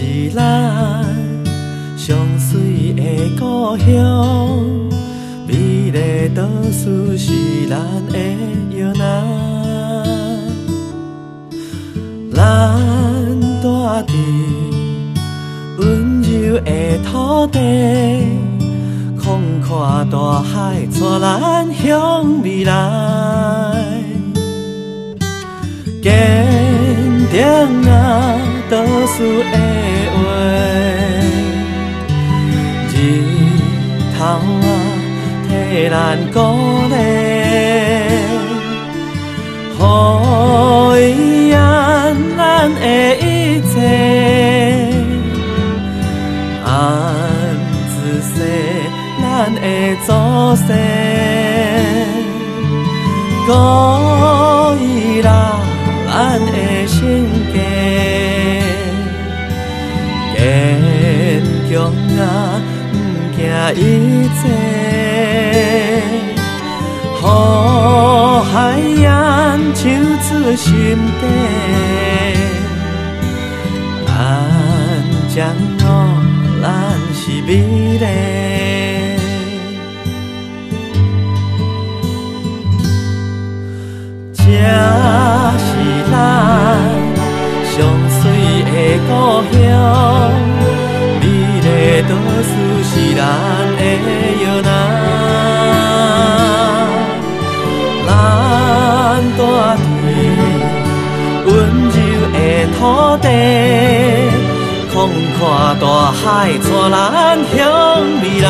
是咱上水的故乡，美丽倒数是咱的摇篮。咱住伫温柔的土地，广阔大海带咱向未来。坚定啊，倒数的话，日头啊，替咱鼓励，予伊安咱的一切，安自细咱的祖先，鼓伊啦。咱的性格，坚强啊，不惊一切，予海洋唱出心底，咱将我咱是美丽。上水的故乡，美丽倒数是咱的摇篮。咱住伫温柔的土地，广阔大海带咱向未来。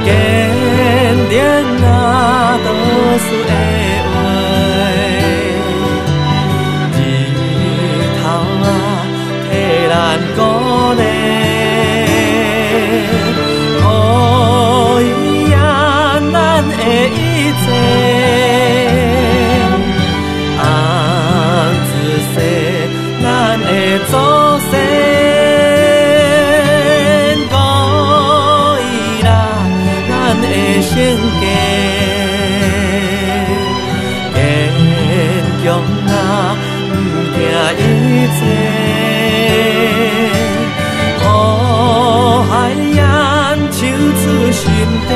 坚定啊，倒数的鼓励，予伊安咱的一切，安自细咱的祖先，鼓伊啦咱的性格，坚强啊，不惊一切。海洋唱出心底，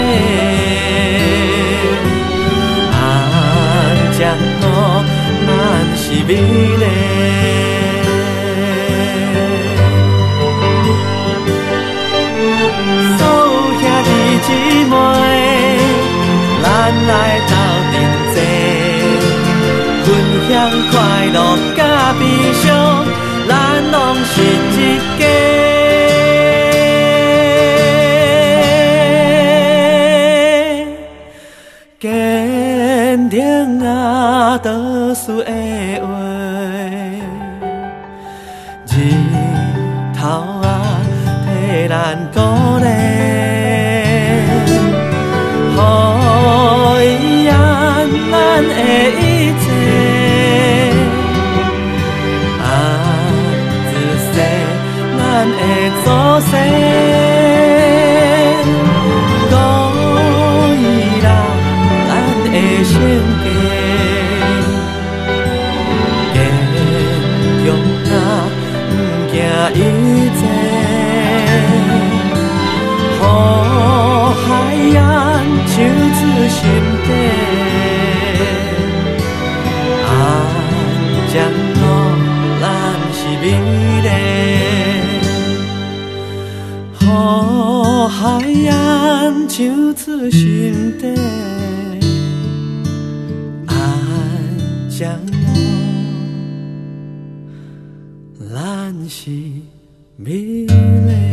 安将我咱是美丽。所有兄弟姊妹，咱来斗阵齐，分享快乐甲悲伤，咱拢是一家。坚定啊，倒数的话，日头啊，替咱鼓励，予伊安咱的一切，安自细咱的祖先。性格坚强啊，不惊一切，予海洋唱出心底，安将我咱是美丽，予海洋唱出心底。将我，咱是美丽。